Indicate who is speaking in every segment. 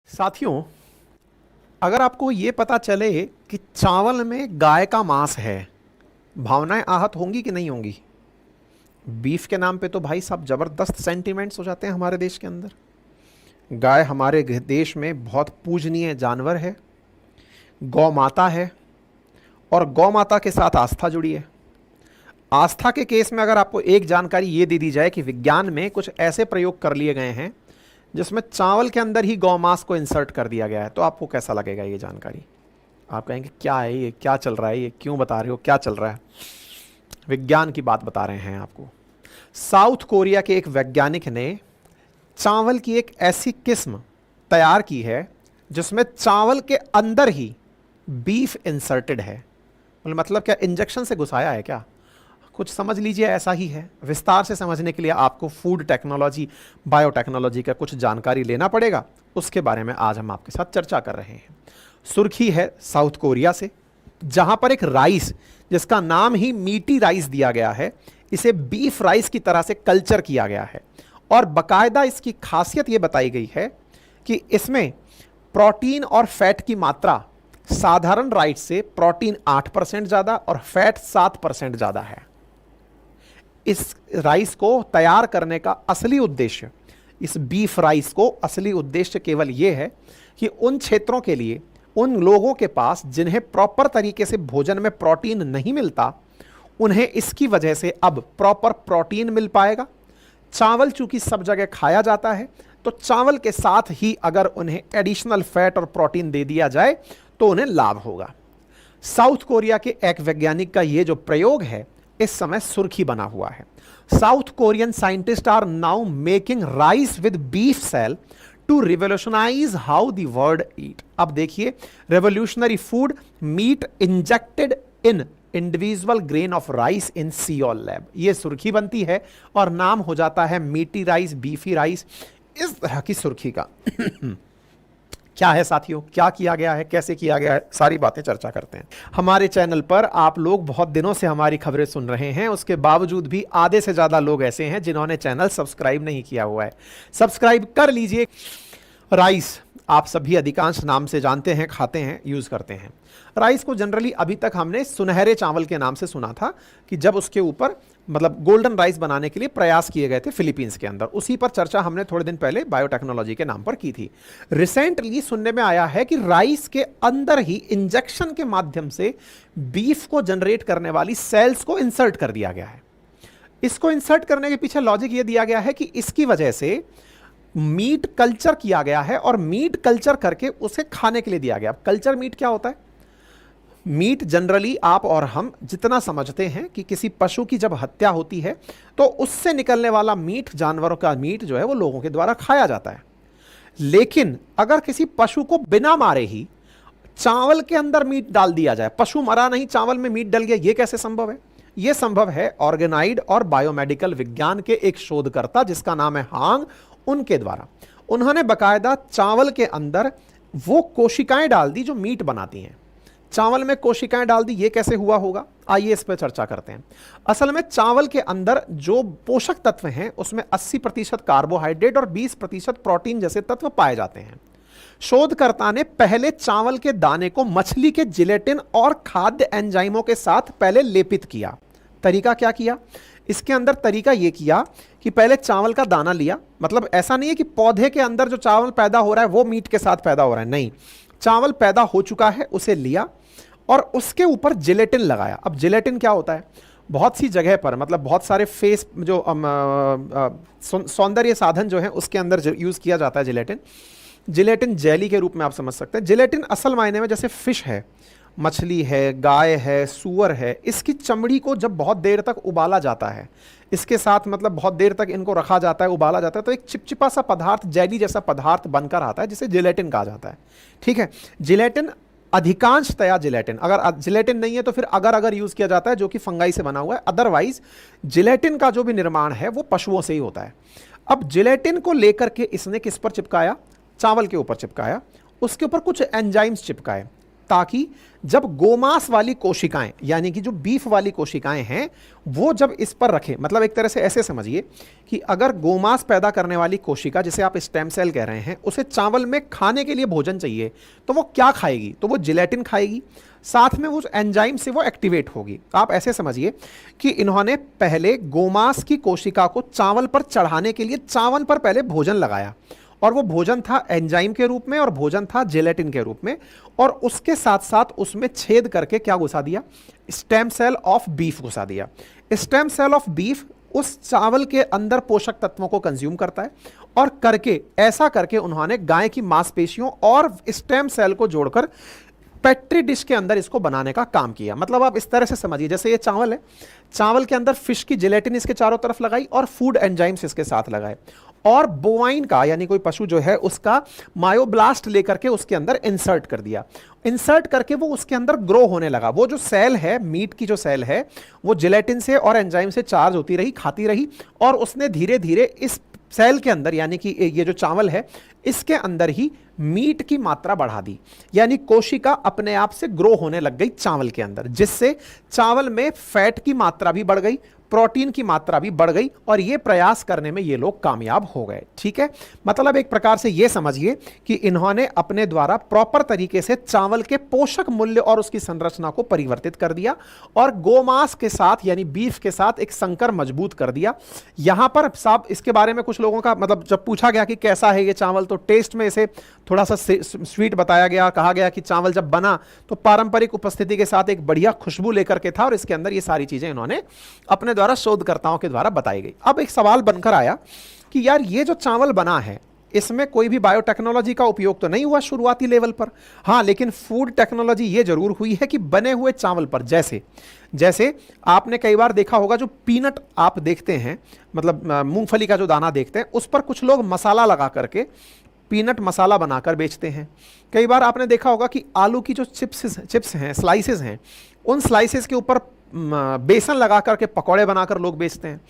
Speaker 1: साथियों, अगर आपको ये पता चले कि चावल में गाय का मांस है, भावनाएं आहत होंगी कि नहीं होंगी? बीफ के नाम पे तो भाई साहब ज़बरदस्त सेंटिमेंट्स हो जाते हैं हमारे देश के अंदर। गाय हमारे देश में बहुत पूजनीय जानवर है, गौ माता है, और गौ माता के साथ आस्था जुड़ी है। आस्था के केस में अगर आपको एक जानकारी ये दे दी जाए कि विज्ञान में कुछ ऐसे प्रयोग कर लिए गए हैं जिसमें चावल के अंदर ही गौमांस को इंसर्ट कर दिया गया है, तो आपको कैसा लगेगा ये जानकारी? आप कहेंगे क्या है ये, क्या चल रहा है, ये क्यों बता रहे हो, क्या चल रहा है? विज्ञान की बात बता रहे हैं आपको। साउथ कोरिया के एक वैज्ञानिक ने चावल की एक ऐसी किस्म तैयार की है जिसमें चावल के अंदर ही बीफ इंसर्टेड है। मतलब क्या इंजेक्शन से घुसाया है क्या? कुछ समझ लीजिए ऐसा ही है। विस्तार से समझने के लिए आपको फूड टेक्नोलॉजी, बायोटेक्नोलॉजी का कुछ जानकारी लेना पड़ेगा। उसके बारे में आज हम आपके साथ चर्चा कर रहे हैं। सुर्खी है साउथ कोरिया से, जहां पर एक राइस जिसका नाम ही मीटी राइस दिया गया है, इसे बीफ राइस की तरह से कल्चर किया गया है। और बाकायदा इसकी खासियत यह बताई गई है कि इसमें प्रोटीन और फैट की मात्रा साधारण राइस से प्रोटीन 8% ज़्यादा और फैट 7% ज़्यादा है। इस राइस को तैयार करने का असली उद्देश्य, इस बीफ राइस को असली उद्देश्य केवल यह है कि उन क्षेत्रों के लिए, उन लोगों के पास जिन्हें प्रॉपर तरीके से भोजन में प्रोटीन नहीं मिलता, उन्हें इसकी वजह से अब प्रॉपर प्रोटीन मिल पाएगा। चावल चूंकि सब जगह खाया जाता है, तो चावल के साथ ही अगर उन्हें एडिशनल फैट और प्रोटीन दे दिया जाए तो उन्हें लाभ होगा। साउथ कोरिया के एक वैज्ञानिक का यह जो प्रयोग है इस समय सुर्खी बना हुआ है। South Korean scientist are now making rice with beef cell to revolutionise how the world eat. अब देखिए, revolutionary food meat injected in individual grain of rice in Seoul lab. ये सुर्खी बनती है और नाम हो जाता है मीटी राइस, बीफी राइस, इस तरह की सुर्खी का। क्या है साथियों, क्या किया गया है, कैसे किया गया है, सारी बातें चर्चा करते हैं। हमारे चैनल पर आप लोग बहुत दिनों से हमारी खबरें सुन रहे हैं, उसके बावजूद भी आधे से ज़्यादा लोग ऐसे हैं जिन्होंने चैनल सब्सक्राइब नहीं किया हुआ है। सब्सक्राइब कर लीजिए। राइस आप सभी अधिकांश नाम से जानते हैं, खाते हैं, यूज़ करते हैं। राइस को जनरली अभी तक हमने सुनहरे चावल के नाम से सुना था कि जब उसके ऊपर मतलब गोल्डन राइस बनाने के लिए प्रयास किए गए थे फिलीपींस के अंदर। उसी पर चर्चा हमने थोड़े दिन पहले बायोटेक्नोलॉजी के नाम पर की थी। रिसेंटली सुनने में आया है कि राइस के अंदर ही इंजेक्शन के माध्यम से बीफ को जनरेट करने वाली सेल्स को इंसर्ट कर दिया गया है। इसको इंसर्ट करने के पीछे लॉजिक ये दिया गया है कि इसकी वजह से मीट कल्चर किया गया है और मीट कल्चर करके उसे खाने के लिए दिया गया। कल्चर मीट क्या होता है? मीट जनरली आप और हम जितना समझते हैं कि किसी पशु की जब हत्या होती है तो उससे निकलने वाला मीट, जानवरों का मीट जो है वो लोगों के द्वारा खाया जाता है। लेकिन अगर किसी पशु को बिना मारे ही चावल के अंदर मीट डाल दिया जाए, पशु मरा नहीं, चावल में मीट डल गया, ये कैसे संभव है? ये संभव है ऑर्गेनाइड और बायोमेडिकल विज्ञान के एक शोधकर्ता जिसका नाम है हांग, उनके द्वारा। उन्होंने बकायदा चावल के अंदर वो कोशिकाएं डाल दी जो मीट बनाती हैं। चावल में कोशिकाएं डाल दी, ये कैसे हुआ होगा? आइए इस पर चर्चा करते हैं। असल में चावल के अंदर जो पोषक तत्व हैं उसमें 80% कार्बोहाइड्रेट और 20% प्रोटीन जैसे तत्व पाए जाते हैं। शोधकर्ता ने पहले चावल के दाने को मछली के जिलेटिन और खाद्य एंजाइमों के साथ पहले लेपित किया। तरीका क्या किया इसके अंदर? तरीका यह किया कि पहले चावल का दाना लिया, मतलब ऐसा नहीं है कि पौधे के अंदर जो चावल पैदा हो रहा है वो मीट के साथ पैदा हो रहा है, नहीं, चावल पैदा हो चुका है, उसे लिया और उसके ऊपर जिलेटिन लगाया। अब जिलेटिन क्या होता है? बहुत सी जगह पर, मतलब बहुत सारे फेस जो सौंदर्य साधन जो है उसके अंदर यूज़ किया जाता है जिलेटिन। जिलेटिन जेली के रूप में आप समझ सकते हैं। जिलेटिन असल मायने में जैसे फिश है, मछली है, गाय है, सूअर है, इसकी चमड़ी को जब बहुत देर तक उबाला जाता है, इसके साथ मतलब बहुत देर तक इनको रखा जाता है, उबाला जाता है, तो एक चिपचिपा सा पदार्थ, जेली जैसा पदार्थ बनकर आता है जिसे जिलेटिन कहा जाता है। ठीक है, जिलेटिन अधिकांशतया जिलेटिन, अगर जिलेटिन नहीं है तो फिर अगर यूज़ किया जाता है जो कि फंगाई से बना हुआ है। अदरवाइज जिलेटिन का जो भी निर्माण है वो पशुओं से ही होता है। अब जिलेटिन को लेकर के इसने किस पर चिपकाया? चावल के ऊपर चिपकाया, उसके ऊपर कुछ एंजाइम्स चिपकाए। ताकि जब गोमांस वाली कोशिकाएं यानी कि जो बीफ वाली कोशिकाएं हैं वो जब इस पर रखें, मतलब एक तरह से ऐसे समझिए कि अगर गोमांस पैदा करने वाली कोशिका जिसे आप स्टेम सेल कह रहे हैं उसे चावल में खाने के लिए भोजन चाहिए, तो वो क्या खाएगी? तो वो जिलेटिन खाएगी, साथ में उस एंजाइम से वो एक्टिवेट होगी। आप ऐसे समझिए कि इन्होंने पहले गोमांस की कोशिका को चावल पर चढ़ाने के लिए चावल पर पहले भोजन लगाया, और वो भोजन था एंजाइम के रूप में और भोजन था जेलेटिन के रूप में, और उसके साथ साथ उसमें छेद करके क्या घुसा दिया? स्टेम सेल ऑफ बीफ घुसा दिया। स्टेम सेल ऑफ बीफ उस चावल के अंदर पोषक तत्वों को कंज्यूम करता है, और करके ऐसा करके उन्होंने गाय की मांसपेशियों और स्टेम सेल को जोड़कर पेट्री डिश के अंदर इसको बनाने का काम किया। मतलब आप इस तरह से समझिए, जैसे ये चावल है, चावल के अंदर फिश की जिलेटिन इसके चारों तरफ लगाई और फूड एंजाइम्स इसके साथ लगाए, और बोवाइन का यानी कोई पशु जो है उसका मायोब्लास्ट लेकर के उसके अंदर इंसर्ट कर दिया। इंसर्ट करके वो उसके अंदर ग्रो होने लगा। वो जो सेल है, मीट की जो सेल है, वो जिलेटिन से और एंजाइम से चार्ज होती रही, खाती रही, और उसने धीरे धीरे इस सेल के अंदर यानी कि ये जो चावल है इसके अंदर ही मीट की मात्रा बढ़ा दी, यानी कोशिका अपने आप से ग्रो होने लग गई चावल के अंदर, जिससे चावल में फैट की मात्रा भी बढ़ गई, प्रोटीन की मात्रा भी बढ़ गई, और ये प्रयास करने में ये लोग कामयाब हो गए। ठीक है, मतलब एक प्रकार से ये समझिए कि इन्होंने अपने द्वारा प्रॉपर तरीके से चावल के पोषक मूल्य और उसकी संरचना को परिवर्तित कर दिया, और गोमांस के साथ यानी बीफ के साथ एक संकर मजबूत कर दिया। यहां पर साहब इसके बारे में कुछ लोगों का मतलब जब पूछा गया कि कैसा है ये चावल, तो टेस्ट में इसे थोड़ा सा स्वीट बताया गया, कहा गया कि चावल जब बना तो पारंपरिक उपस्थिति के साथ एक बढ़िया खुशबू लेकर के था, और इसके अंदर ये सारी चीजें इन्होंने अपने द्वारा शोधकर्ताओं के द्वारा बताई गई। अब एक सवाल बनकर आया कि यार ये जो चावल बना है इसमें कोई भी बायोटेक्नोलॉजी का उपयोग तो नहीं हुआ शुरुआती लेवल पर? हाँ, लेकिन फूड टेक्नोलॉजी ये जरूर हुई है कि बने हुए चावल पर, जैसे जैसे आपने कई बार देखा होगा जो पीनट आप देखते हैं, मतलब मूंगफली का जो दाना देखते हैं, उस पर कुछ लोग मसाला लगा करके पीनट मसाला बनाकर बेचते हैं। कई बार आपने देखा होगा कि आलू की जो चिप्स हैं, स्लाइसेस हैं, उन स्लाइसेस के ऊपर बेसन लगा करके पकौड़े बनाकर लोग बेचते हैं।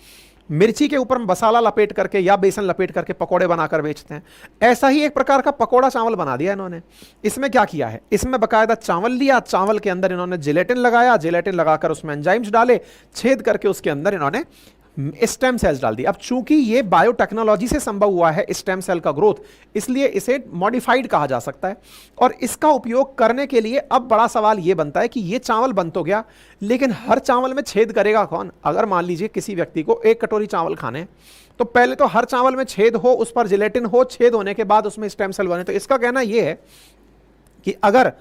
Speaker 1: मिर्ची के ऊपर मसाला लपेट करके या बेसन लपेट करके पकौड़े बनाकर बेचते हैं। ऐसा ही एक प्रकार का पकौड़ा चावल बना दिया इन्होंने। इसमें क्या किया है, इसमें बकायदा चावल लिया, चावल के अंदर इन्होंने जिलेटिन लगाया, जिलेटिन लगाकर उसमें एंजाइम्स डाले, छेद करके उसके अंदर इन्होंने स्टेम सेल्स डाल दी। अब चूंकि ये बायोटेक्नोलॉजी से संभव हुआ है स्टेम सेल का ग्रोथ, इसलिए इसे मॉडिफाइड कहा जा सकता है। और इसका उपयोग करने के लिए अब बड़ा सवाल ये बनता है कि ये चावल बन तो गया, लेकिन हर चावल में छेद करेगा कौन? अगर मान लीजिए किसी व्यक्ति को 1 कटोरी चावल खाने, तो पहले तो हर चावल में छेद हो, उस पर जिलेटिन हो, छेद होने के बाद उसमें स्टेम सेल बने। तो इसका कहना यह है कि अगर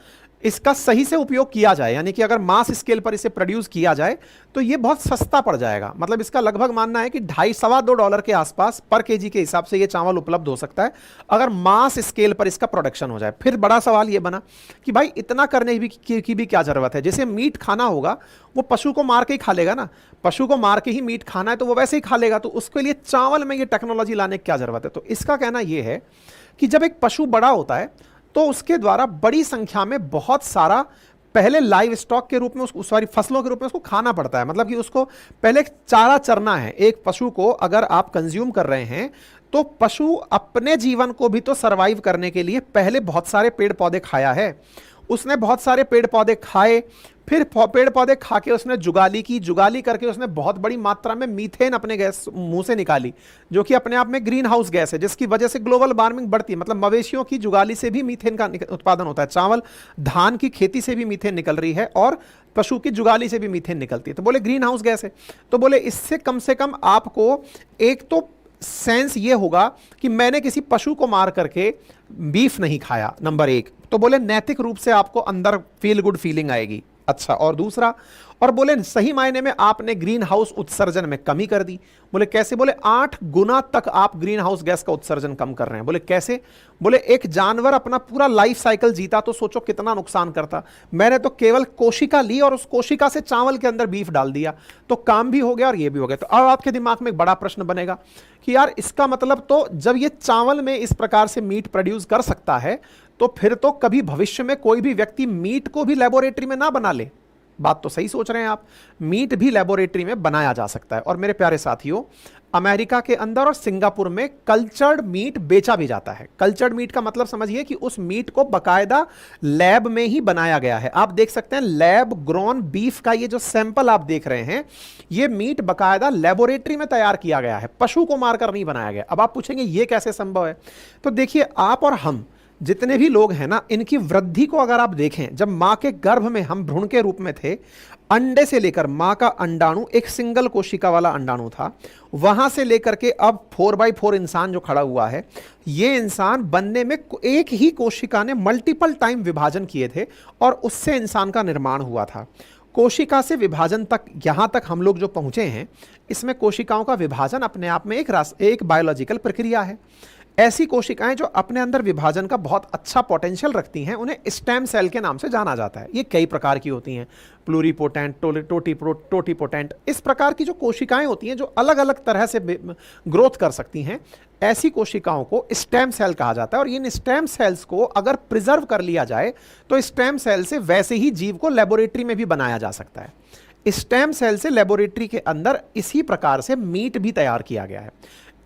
Speaker 1: इसका सही से उपयोग किया जाए, यानी कि अगर मास स्केल पर इसे प्रोड्यूस किया जाए, तो ये बहुत सस्ता पड़ जाएगा। मतलब इसका लगभग मानना है कि $2.5-2 के आसपास पर केजी के हिसाब से ये चावल उपलब्ध हो सकता है अगर मास स्केल पर इसका प्रोडक्शन हो जाए। फिर बड़ा सवाल ये बना कि भाई इतना करने की भी क्या जरूरत है? जैसे मीट खाना होगा वो पशु को मार के ही खा लेगा ना, पशु को मार के ही मीट खाना है तो वो वैसे ही खा लेगा, तो उसके लिए चावल में ये टेक्नोलॉजी लाने की क्या जरूरत है? तो इसका कहना यह है कि जब एक पशु बड़ा होता है तो उसके द्वारा बड़ी संख्या में बहुत सारा पहले लाइव स्टॉक के रूप में उसको सारी फसलों के रूप में उसको खाना पड़ता है। मतलब कि उसको पहले चारा चरना है। एक पशु को अगर आप कंज्यूम कर रहे हैं तो पशु अपने जीवन को भी तो सरवाइव करने के लिए पहले बहुत सारे पेड़ पौधे खाया है। उसने बहुत सारे पेड़ पौधे खाए, फिर पेड़ पौधे खा के उसने जुगाली की, जुगाली करके उसने बहुत बड़ी मात्रा में मीथेन अपने गैस मुंह से निकाली, जो कि अपने आप में ग्रीन हाउस गैस है, जिसकी वजह से ग्लोबल वार्मिंग बढ़ती है। मतलब मवेशियों की जुगाली से भी मीथेन का उत्पादन होता है, चावल धान की खेती से भी मीथेन निकल रही है, और पशु की जुगाली से भी मीथेन निकलती है। तो बोले ग्रीन हाउस गैस है, तो बोले इससे कम से कम आपको एक तो सेंस ये होगा कि मैंने किसी पशु को मार करके बीफ नहीं खाया, नंबर 1। तो बोले नैतिक रूप से आपको अंदर फील गुड फीलिंग आएगी। अच्छा, और दूसरा, और बोले सही मायने में आपने ग्रीन हाउस उत्सर्जन में कमी कर दी। बोले कैसे? बोले 8 गुना तक आप ग्रीन हाउस गैस का उत्सर्जन कम कर रहे हैं। बोले कैसे? बोले एक जानवर अपना पूरा लाइफ साइकिल जीता तो सोचो कितना नुकसान करता। मैंने तो केवल कोशिका ली और उस कोशिका से चावल के अंदर बीफ डाल दिया, तो काम भी हो गया और ये भी हो गया। तो अब आपके दिमाग में एक बड़ा प्रश्न बनेगा कि यार इसका मतलब तो जब ये चावल में इस प्रकार से मीट प्रोड्यूस कर सकता है, तो फिर तो कभी भविष्य में कोई भी व्यक्ति मीट को भी लेबोरेटरी में ना बना ले। बात तो सही सोच रहे हैं आप, मीट भी लेबोरेटरी में बनाया जा सकता है। और मेरे प्यारे साथियों, अमेरिका के अंदर और सिंगापुर में कल्चर्ड मीट बेचा भी जाता है। कल्चर्ड मीट का मतलब समझिए कि उस मीट को बकायदा लैब में ही बनाया गया है। आप देख सकते हैं लैब ग्रोन बीफ का ये जो सैंपल आप देख रहे हैं, ये मीट बकायदा लेबोरेटरी में तैयार किया गया है, पशु को मारकर नहीं बनाया गया। अब आप पूछेंगे ये कैसे संभव है? तो देखिए, आप और हम जितने भी लोग हैं ना, इनकी वृद्धि को अगर आप देखें, जब मां के गर्भ में हम भ्रूण के रूप में थे, अंडे से लेकर मां का अंडाणु एक सिंगल कोशिका वाला अंडाणु था, वहां से लेकर के अब 4x4 इंसान जो खड़ा हुआ है, ये इंसान बनने में एक ही कोशिका ने मल्टीपल टाइम विभाजन किए थे और उससे इंसान का निर्माण हुआ था। कोशिका से विभाजन तक, यहां तक हम लोग जो पहुंचे हैं, इसमें कोशिकाओं का विभाजन अपने आप में एक बायोलॉजिकल प्रक्रिया है। ऐसी कोशिकाएं जो अपने अंदर विभाजन का बहुत अच्छा पोटेंशियल रखती हैं, उन्हें स्टेम सेल के नाम से जाना जाता है। ये कई प्रकार की होती हैं, प्लूरीपोटेंट, टोटीपोटेंट, इस प्रकार की जो कोशिकाएं होती हैं जो अलग अलग तरह से ग्रोथ कर सकती हैं, ऐसी कोशिकाओं को स्टेम सेल कहा जाता है। और इन स्टेम सेल्स को अगर प्रिजर्व कर लिया जाए तो स्टेम सेल से वैसे ही जीव को लेबोरेटरी में भी बनाया जा सकता है। स्टेम सेल से लेबोरेटरी के अंदर इसी प्रकार से मीट भी तैयार किया गया है।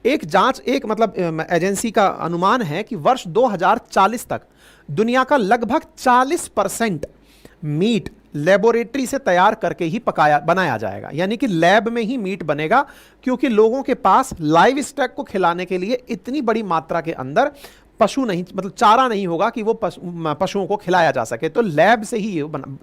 Speaker 1: एक जांच, एक मतलब एजेंसी का अनुमान है कि वर्ष 2040 तक दुनिया का लगभग 40% मीट लेबोरेटरी से तैयार करके ही बनाया जाएगा, यानी कि लैब में ही मीट बनेगा, क्योंकि लोगों के पास लाइव स्टॉक को खिलाने के लिए इतनी बड़ी मात्रा के अंदर पशु नहीं, मतलब चारा नहीं होगा कि वो पशुओं को खिलाया जा सके। तो लैब से ही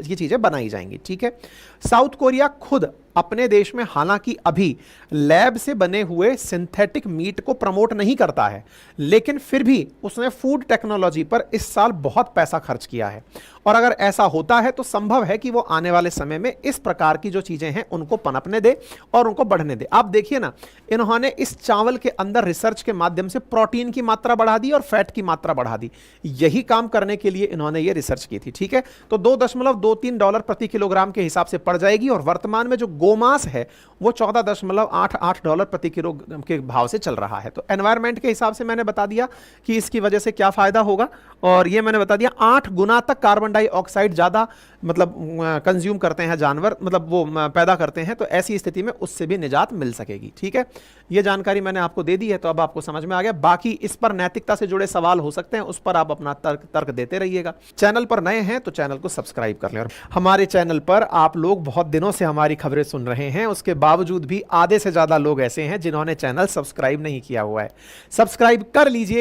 Speaker 1: ये चीजें बनाई जाएंगी। ठीक है। साउथ कोरिया खुद अपने देश में हालांकि अभी लैब से बने हुए सिंथेटिक मीट को प्रमोट नहीं करता है, लेकिन फिर भी उसने फूड टेक्नोलॉजी पर इस साल बहुत पैसा खर्च किया है। और अगर ऐसा होता है तो संभव है कि वो आने वाले समय में इस प्रकार की जो चीजें हैं उनको पनपने दे और उनको बढ़ने दे। आप देखिए ना, इन्होंने इस चावल के अंदर रिसर्च के माध्यम से प्रोटीन की मात्रा बढ़ा दी और फैट की मात्रा बढ़ा दी। यही काम करने के लिए इन्होंने ये रिसर्च की थी। ठीक है। तो $2.23 प्रति किलोग्राम के हिसाब से पड़ जाएगी और वर्तमान में जो गोमांस है वो $14.88 प्रति किलो के भाव से चल रहा है। तो एनवायरमेंट के हिसाब से मैंने बता दिया कि इसकी वजह से क्या फायदा होगा, और ये मैंने बता दिया 8 गुना तक कार्बन डाइऑक्साइड ज्यादा मतलब कंज्यूम करते हैं जानवर, मतलब वो पैदा करते हैं। तो ऐसी स्थिति में उससे भी निजात मिल सकेगी। ठीक है। ये जानकारी मैंने आपको दे दी है, तो अब आपको समझ में आ गया। बाकी इस पर नैतिकता से जुड़े सवाल हो सकते हैं, उस पर आप अपना तर्क देते रहिएगा। चैनल पर नए हैं तो चैनल को सब्सक्राइब कर लें। और हमारे चैनल पर आप लोग बहुत दिनों से हमारी खबरें सुन रहे हैं, उसके बावजूद भी आधे से ज्यादा लोग ऐसे हैं जिन्होंने चैनल सब्सक्राइब नहीं किया हुआ है। सब्सक्राइब कर लीजिए।